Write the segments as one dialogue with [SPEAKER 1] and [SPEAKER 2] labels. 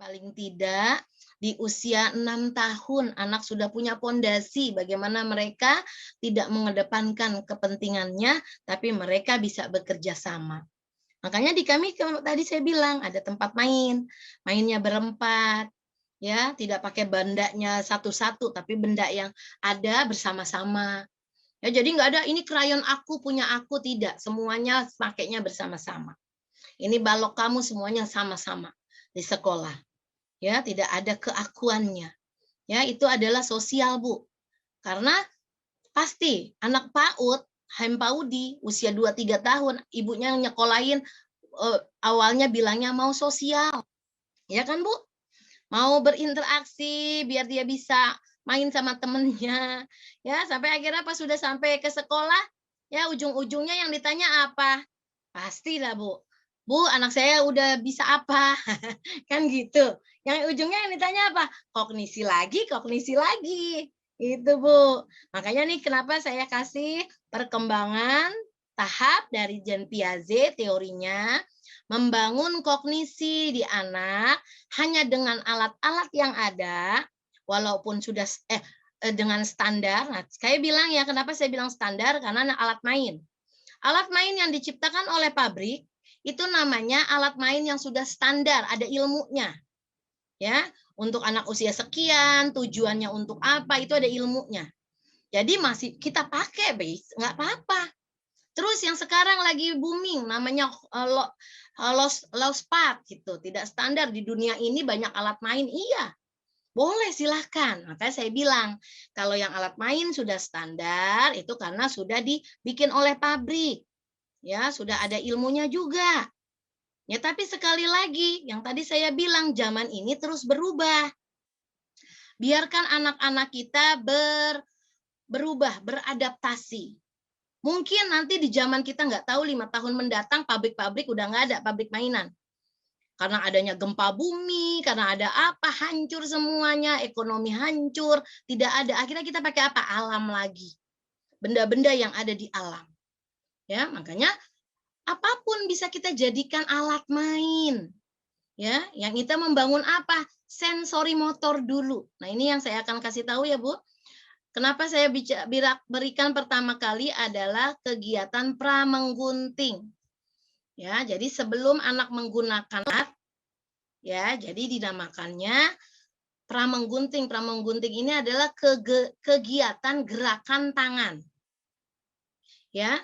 [SPEAKER 1] Paling tidak di usia 6 tahun anak sudah punya pondasi bagaimana mereka tidak mengedepankan kepentingannya, tapi mereka bisa bekerja sama. Makanya di kami tadi saya bilang ada tempat main, mainnya berempat, ya tidak pakai bendanya satu-satu, tapi benda yang ada bersama-sama. Ya jadi nggak ada ini krayon aku punya aku, tidak, semuanya pakainya bersama-sama. Ini balok kamu semuanya sama-sama di sekolah. Ya, tidak ada keakuannya. Ya, itu adalah sosial, Bu. Karena pasti anak PAUD, HEMPAUDI, usia 2-3 tahun, ibunya nyekolahin awalnya bilangnya mau sosial. Ya kan, Bu? Mau berinteraksi biar dia bisa main sama temennya. Ya, sampai akhirnya pas sudah sampai ke sekolah, ya ujung-ujungnya yang ditanya apa? Pastilah, Bu. Bu, anak saya udah bisa apa? Kan gitu. Yang ujungnya yang ditanya apa? Kognisi lagi, kognisi lagi. Itu, Bu. Makanya nih kenapa saya kasih perkembangan tahap dari Jean Piaget teorinya, membangun kognisi di anak hanya dengan alat-alat yang ada, walaupun sudah dengan standar. Nah, saya bilang ya, kenapa saya bilang standar? Karena alat main. Alat main yang diciptakan oleh pabrik itu namanya alat main yang sudah standar, ada ilmunya. Ya, untuk anak usia sekian, tujuannya untuk apa, itu ada ilmunya. Jadi masih kita pakai, base, nggak apa-apa. Terus yang sekarang lagi booming namanya lost part gitu, tidak standar di dunia ini banyak alat main, iya. Boleh silahkan. Makanya saya bilang, kalau yang alat main sudah standar itu karena sudah dibikin oleh pabrik. Ya, sudah ada ilmunya juga. Ya, tapi sekali lagi, yang tadi saya bilang, zaman ini terus berubah. Biarkan anak-anak kita berubah, beradaptasi. Mungkin nanti di zaman kita nggak tahu 5 tahun mendatang pabrik-pabrik udah nggak ada, pabrik mainan. Karena adanya gempa bumi, karena ada apa, hancur semuanya, ekonomi hancur, tidak ada. Akhirnya kita pakai apa? Alam lagi. Benda-benda yang ada di alam. Ya, makanya apapun bisa kita jadikan alat main. Ya, yang kita membangun apa? Sensori motor dulu. Nah, ini yang saya akan kasih tahu ya, Bu. Kenapa saya berikan pertama kali adalah kegiatan pramenggunting. Ya, jadi sebelum anak menggunakan alat, ya, jadi dinamakannya pramenggunting. Pramenggunting ini adalah kegiatan gerakan tangan. Ya,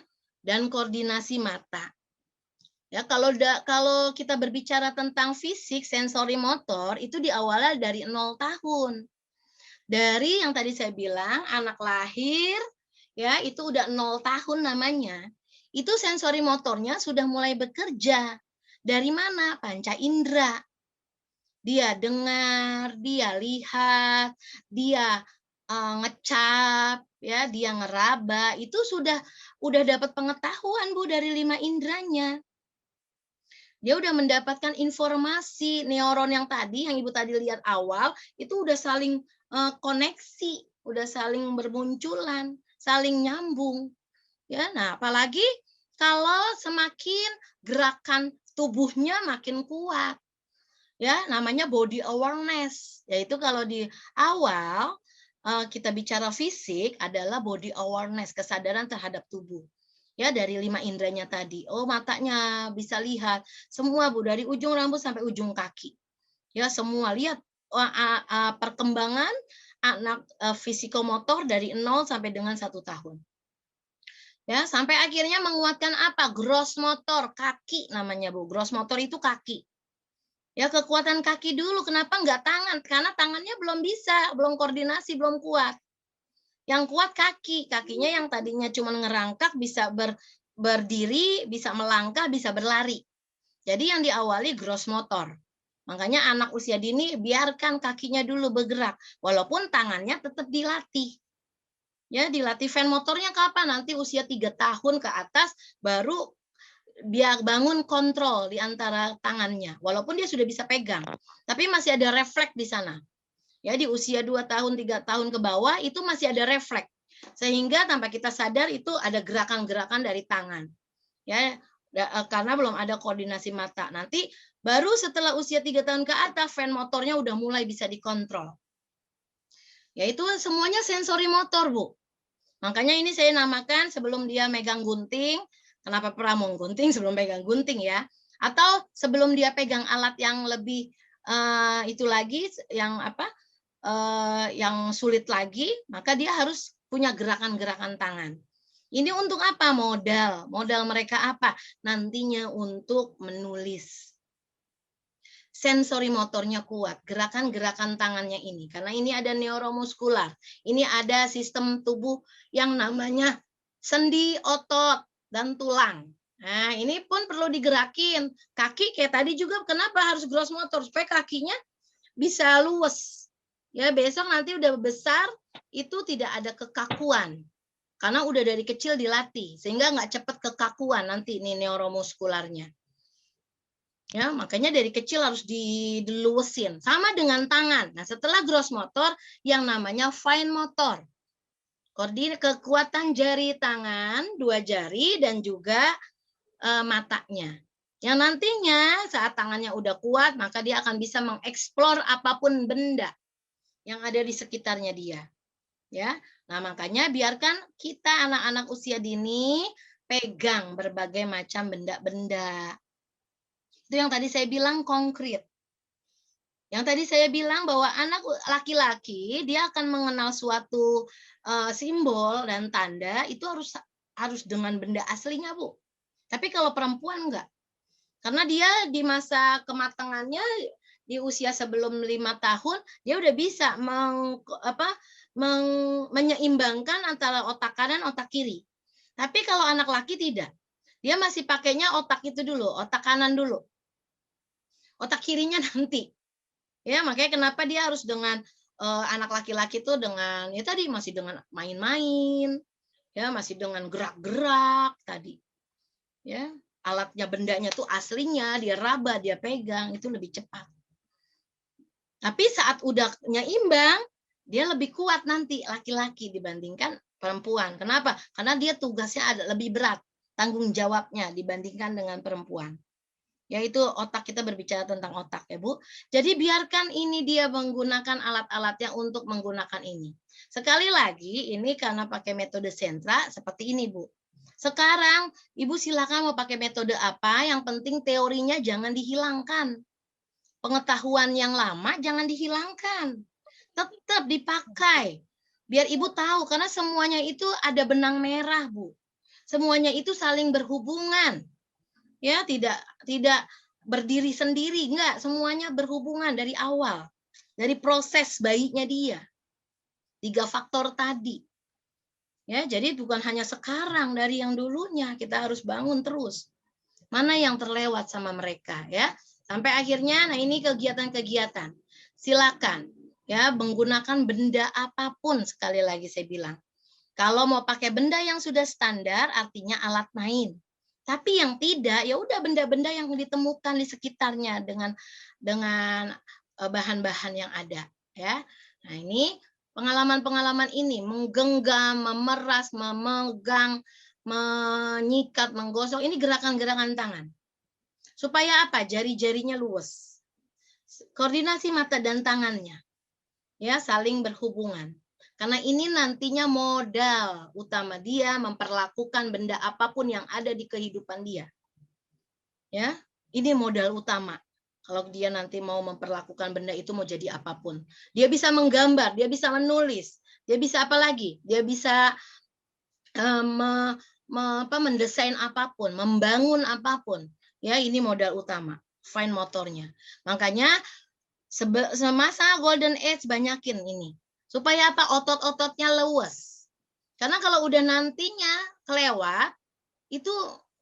[SPEAKER 1] dan koordinasi mata. Ya, kalau kita berbicara tentang fisik, sensori motor itu diawali dari 0 tahun. Dari yang tadi saya bilang anak lahir ya itu udah 0 tahun namanya. Itu sensori motornya sudah mulai bekerja. Dari mana? Panca indera. Dia dengar, dia lihat, dia ngecap, ya, dia ngeraba, itu udah dapat pengetahuan, Bu, dari 5 inderanya. Dia udah mendapatkan informasi neuron yang tadi, yang Ibu tadi lihat awal, itu udah saling koneksi, udah saling bermunculan, saling nyambung. Ya, nah apalagi kalau semakin gerakan tubuhnya makin kuat. Ya, namanya body awareness. Yaitu kalau di awal kita bicara fisik adalah body awareness, kesadaran terhadap tubuh. Ya, dari 5 inderanya tadi. Oh, matanya bisa lihat semua, Bu, dari ujung rambut sampai ujung kaki. Ya, semua lihat perkembangan anak fisikomotor dari 0 sampai dengan 1 tahun. Ya, sampai akhirnya menguatkan apa? Gross motor, kaki namanya, Bu. Gross motor itu kaki. Ya, kekuatan kaki dulu, kenapa enggak tangan? Karena tangannya belum bisa, belum koordinasi, belum kuat. Yang kuat kaki, kakinya yang tadinya cuma ngerangkak bisa berdiri, bisa melangkah, bisa berlari. Jadi yang diawali gross motor. Makanya anak usia dini biarkan kakinya dulu bergerak, walaupun tangannya tetap dilatih. Ya, dilatih fan motornya kapan? Nanti usia 3 tahun ke atas baru dia bangun kontrol di antara tangannya. Walaupun dia sudah bisa pegang, tapi masih ada refleks di sana. Ya, di usia 2 tahun, 3 tahun ke bawah itu masih ada refleks. Sehingga tanpa kita sadar itu ada gerakan-gerakan dari tangan. Ya. karena belum ada koordinasi mata. Nanti baru setelah usia 3 tahun ke atas, fine motornya udah mulai bisa dikontrol. Yaitu semuanya sensori motor, Bu. Makanya ini saya namakan sebelum dia megang gunting, kenapa pramung gunting sebelum pegang gunting ya? Atau sebelum dia pegang alat yang lebih itu lagi, yang apa? Yang sulit lagi, maka dia harus punya gerakan-gerakan tangan. Ini untuk apa? Modal. Modal mereka apa? Nantinya untuk menulis. Sensori motornya kuat, gerakan-gerakan tangannya ini. Karena ini ada neuromuskular. Ini ada sistem tubuh yang namanya sendi, otot, dan tulang. Nah, ini pun perlu digerakin. Kaki kayak tadi juga kenapa harus gross motor? Supaya kakinya bisa luwes. Ya, besok nanti udah besar itu tidak ada kekakuan. Karena udah dari kecil dilatih sehingga nggak cepat kekakuan nanti ini neuromuskularnya. Ya, makanya dari kecil harus diluwesin. Sama dengan tangan. Nah, setelah gross motor yang namanya fine motor. Kekuatan jari tangan, 2 jari dan juga matanya. Yang nantinya saat tangannya udah kuat, maka dia akan bisa mengeksplor apapun benda yang ada di sekitarnya dia. Ya. Nah, makanya biarkan kita anak-anak usia dini pegang berbagai macam benda-benda. Itu yang tadi saya bilang konkret. Yang tadi saya bilang bahwa anak laki-laki dia akan mengenal suatu simbol dan tanda itu harus dengan benda aslinya, Bu. Tapi kalau perempuan enggak. Karena dia di masa kematangannya di usia sebelum 5 tahun dia udah bisa menyeimbangkan antara otak kanan otak kiri. Tapi kalau anak laki tidak. Dia masih pakainya otak itu dulu, otak kanan dulu. Otak kirinya nanti. Ya, makanya kenapa dia harus dengan anak laki-laki itu dengan ya tadi masih dengan main-main, ya masih dengan gerak-gerak tadi. Ya, alatnya bendanya tuh aslinya dia raba, dia pegang itu lebih cepat. Tapi saat udah nyeimbang, dia lebih kuat nanti laki-laki dibandingkan perempuan. Kenapa? Karena dia tugasnya ada lebih berat, tanggung jawabnya dibandingkan dengan perempuan. Yaitu otak, kita berbicara tentang otak ya Bu. Jadi biarkan ini dia menggunakan alat-alatnya untuk menggunakan ini. Sekali lagi ini karena pakai metode sentra seperti ini Bu. Sekarang Ibu silakan mau pakai metode apa, yang penting teorinya jangan dihilangkan. Pengetahuan yang lama jangan dihilangkan. Tetap dipakai. Biar Ibu tahu karena semuanya itu ada benang merah Bu. Semuanya itu saling berhubungan. Ya, tidak berdiri sendiri, enggak, semuanya berhubungan dari awal. Dari proses bayinya dia. 3 faktor tadi. Ya, jadi bukan hanya sekarang dari yang dulunya, kita harus bangun terus. Mana yang terlewat sama mereka ya. Sampai akhirnya nah ini kegiatan-kegiatan. Silakan ya menggunakan benda apapun, sekali lagi saya bilang. Kalau mau pakai benda yang sudah standar artinya alat main. Tapi yang tidak, ya udah benda-benda yang ditemukan di sekitarnya dengan bahan-bahan yang ada, ya. Nah, ini pengalaman-pengalaman ini menggenggam, memeras, memegang, menyikat, menggosok, ini gerakan-gerakan tangan. Supaya apa? Jari-jarinya luwes. Koordinasi mata dan tangannya ya saling berhubungan. Karena ini nantinya modal utama dia memperlakukan benda apapun yang ada di kehidupan dia. Ya, ini modal utama. Kalau dia nanti mau memperlakukan benda itu mau jadi apapun. Dia bisa menggambar, dia bisa menulis, dia bisa apa lagi? Dia bisa mendesain apapun, membangun apapun. Ya, ini modal utama, fine motornya. Makanya semasa golden age banyakin ini. Supaya apa? Otot-ototnya luwes. Karena kalau udah nantinya kelewat, itu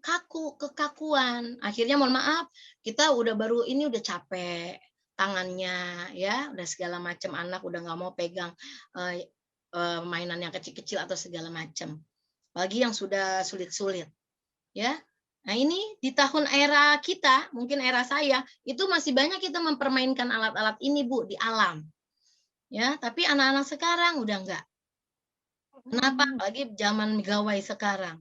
[SPEAKER 1] kaku, kekakuan. Akhirnya mohon maaf, kita udah baru ini udah capek tangannya, ya, udah segala macam, anak udah nggak mau pegang mainan yang kecil-kecil atau segala macam. Apalagi yang sudah sulit-sulit, ya. Nah ini di tahun era kita, mungkin era saya, itu masih banyak kita mempermainkan alat-alat ini Bu di alam. Ya, tapi anak-anak sekarang udah enggak. Kenapa? Apalagi zaman gawai sekarang.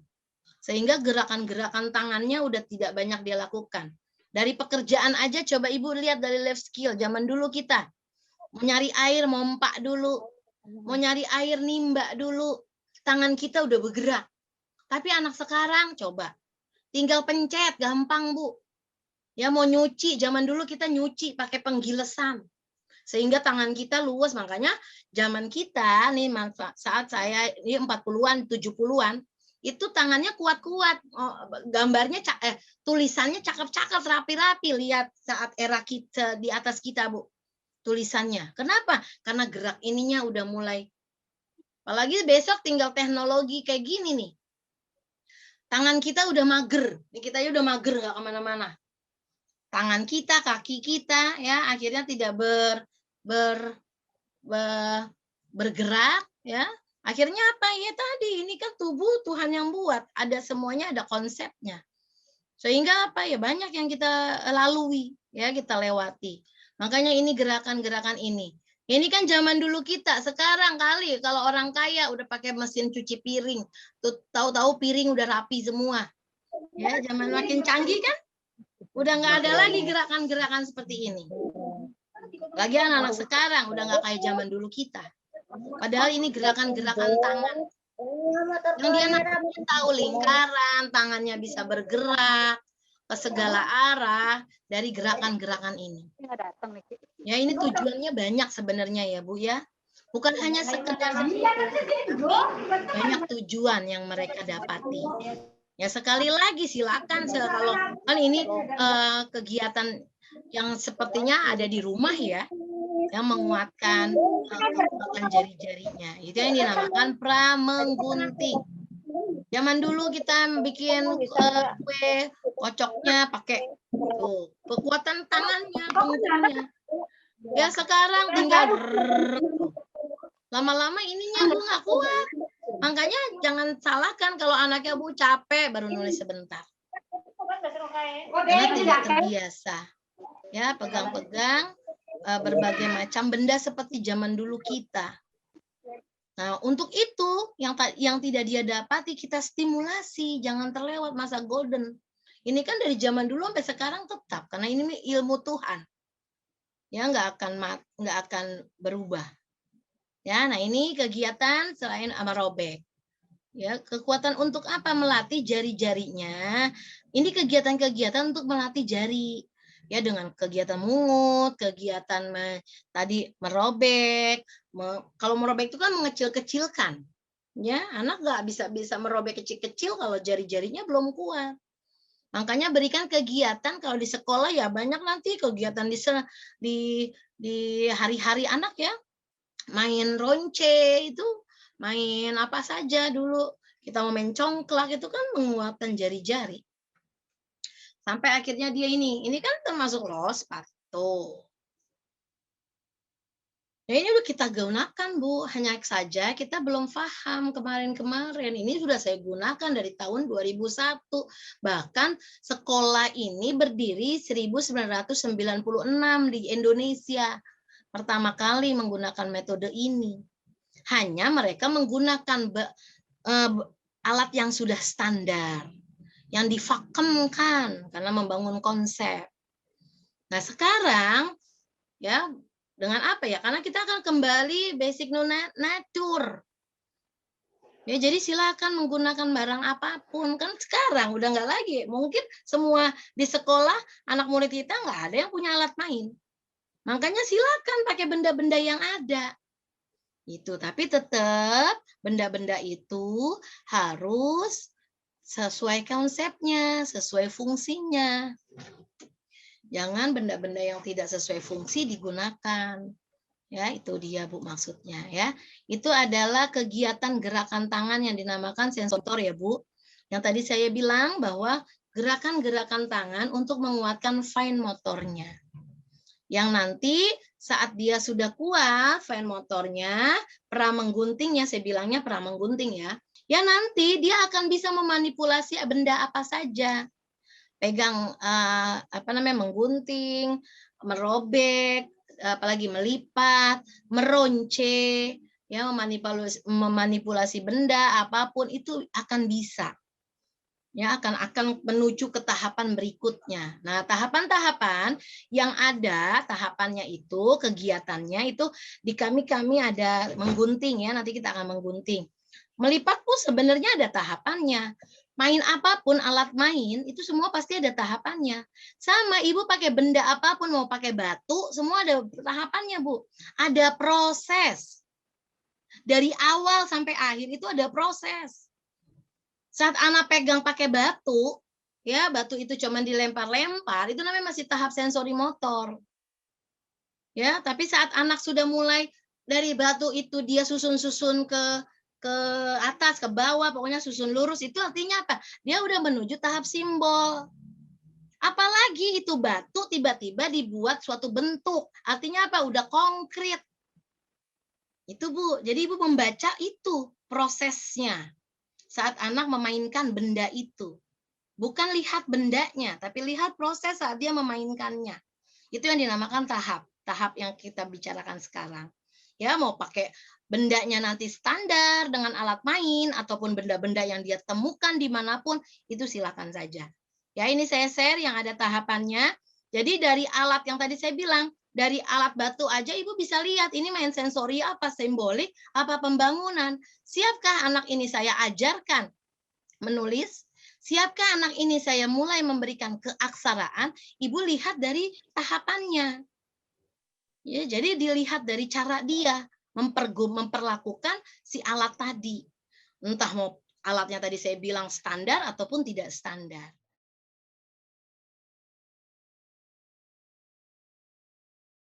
[SPEAKER 1] Sehingga gerakan-gerakan tangannya udah tidak banyak dia lakukan. Dari pekerjaan aja coba Ibu lihat dari life skill. Zaman dulu kita mau nyari air, mompak dulu. Mau nyari air, nimba dulu. Tangan kita udah bergerak. Tapi anak sekarang coba. Tinggal pencet, gampang Bu. Ya mau nyuci, zaman dulu kita nyuci pakai penggilesan. Sehingga tangan kita luas. Makanya zaman kita, nih saat saya ini 40-an, 70-an, itu tangannya kuat-kuat, gambarnya tulisannya cakep-cakep, rapi-rapi. Lihat saat era kita di atas kita Bu, tulisannya. Kenapa? Karena gerak ininya udah mulai. Apalagi besok tinggal teknologi kayak gini nih. Tangan kita udah mager, kita udah mager nggak kemana-mana. Tangan kita, kaki kita, ya akhirnya tidak bergerak, ya. Akhirnya apa ya tadi, ini kan tubuh Tuhan yang buat, ada semuanya, ada konsepnya. Sehingga apa ya banyak yang kita lalui, ya kita lewati. Makanya ini gerakan-gerakan ini. Ini kan zaman dulu kita, sekarang kali kalau orang kaya udah pakai mesin cuci piring, tuh tahu-tahu piring udah rapi semua. Ya, zaman makin canggih kan, udah nggak ada lagi gerakan-gerakan seperti ini. Lagi anak-anak sekarang udah nggak kayak zaman dulu kita. Padahal ini gerakan-gerakan tangan. Yang dia namanya tahu lingkaran, tangannya bisa bergerak ke segala arah dari gerakan-gerakan ini. Ya ini tujuannya banyak sebenarnya ya Bu ya. Bukan hanya sekedar banyak tujuan yang mereka dapati. Ya sekali lagi silakan kalau kan ini kegiatan yang sepertinya ada di rumah ya, yang menguatkan kekuatan jari-jarinya. Itu yang dinamakan pramenggunting. Zaman dulu kita bikin kue, kocoknya pakai kekuatan tangannya, guntingnya. Ya sekarang tinggal lama-lama ininya Bu nggak kuat. Makanya jangan salahkan kalau anaknya Bu capek baru nulis sebentar. Karena tidak terbiasa. Ya, pegang-pegang berbagai macam benda seperti zaman dulu kita. Nah, untuk itu yang tidak dia dapati kita stimulasi, jangan terlewat masa golden. Ini kan dari zaman dulu sampai sekarang tetap karena ini ilmu Tuhan. Ya, nggak akan berubah. Ya, nah ini kegiatan selain amarobek. Ya, kekuatan untuk apa? Melatih jari-jarinya. Ini kegiatan-kegiatan untuk melatih jari. Ya, dengan kegiatan mungut, kegiatan tadi merobek. Kalau merobek itu kan mengecil-kecilkan. Ya, anak nggak bisa merobek kecil-kecil kalau jari-jarinya belum kuat. Makanya berikan kegiatan kalau di sekolah ya banyak nanti kegiatan di hari-hari anak ya. Main ronce itu, main apa saja dulu. Kita mau main congklak itu kan menguatkan jari-jari. Sampai akhirnya dia ini kan termasuk lospat tuh. Ya ini udah kita gunakan Bu, hanya saja kita belum paham kemarin-kemarin. Ini sudah saya gunakan dari tahun 2001. Bahkan sekolah ini berdiri 1996 di Indonesia. Pertama kali menggunakan metode ini. Hanya mereka menggunakan alat yang sudah standar, yang difakemkan karena membangun konsep. Nah sekarang ya dengan apa ya? Karena kita akan kembali basic nature. Ya jadi silakan menggunakan barang apapun. Kan sekarang udah nggak lagi. Mungkin semua di sekolah anak murid kita nggak ada yang punya alat main. Makanya silakan pakai benda-benda yang ada. Itu, tapi tetap benda-benda itu harus sesuai konsepnya, sesuai fungsinya. Jangan benda-benda yang tidak sesuai fungsi digunakan. Ya, itu dia Bu maksudnya ya. Itu adalah kegiatan gerakan tangan yang dinamakan sensor ya Bu. Yang tadi saya bilang bahwa gerakan-gerakan tangan untuk menguatkan fine motornya. Yang nanti saat dia sudah kuat fine motornya, pramengguntingnya, saya bilangnya pramenggunting ya. Ya nanti dia akan bisa memanipulasi benda apa saja. Pegang menggunting, merobek, apalagi melipat, meronce, ya memanipulasi benda apapun itu akan bisa. ya akan menuju ke tahapan berikutnya. Nah, tahapan-tahapan yang ada, tahapannya itu, kegiatannya itu di kami ada menggunting ya, nanti kita akan menggunting. Melipat pun sebenarnya ada tahapannya. Main apapun, alat main, itu semua pasti ada tahapannya. Sama, Ibu pakai benda apapun, mau pakai batu, semua ada tahapannya, Bu. Ada proses. Dari awal sampai akhir itu ada proses. Saat anak pegang pakai batu, ya batu itu cuma dilempar-lempar, itu namanya masih tahap sensori motor. Ya, tapi saat anak sudah mulai dari batu itu dia susun-susun ke atas, ke bawah, pokoknya susun lurus, itu artinya apa? Dia udah menuju tahap simbol. Apalagi itu batu tiba-tiba dibuat suatu bentuk, artinya apa? Udah konkret. Itu Bu, jadi Ibu membaca itu prosesnya saat anak memainkan benda itu. Bukan lihat bendanya, tapi lihat proses saat dia memainkannya. Itu yang dinamakan tahap yang kita bicarakan sekarang. Ya, mau pakai bendanya nanti standar dengan alat main, ataupun benda-benda yang dia temukan dimanapun, itu silakan saja. Ya, ini saya share yang ada tahapannya. Jadi dari alat yang tadi saya bilang, dari alat batu aja Ibu bisa lihat, ini main sensori apa, simbolik, apa pembangunan. Siapkah anak ini saya ajarkan menulis? Siapkah anak ini saya mulai memberikan keaksaraan? Ibu lihat dari tahapannya. Ya, jadi dilihat dari cara dia memperlakukan si alat tadi. Entah mau alatnya tadi saya bilang standar ataupun tidak standar.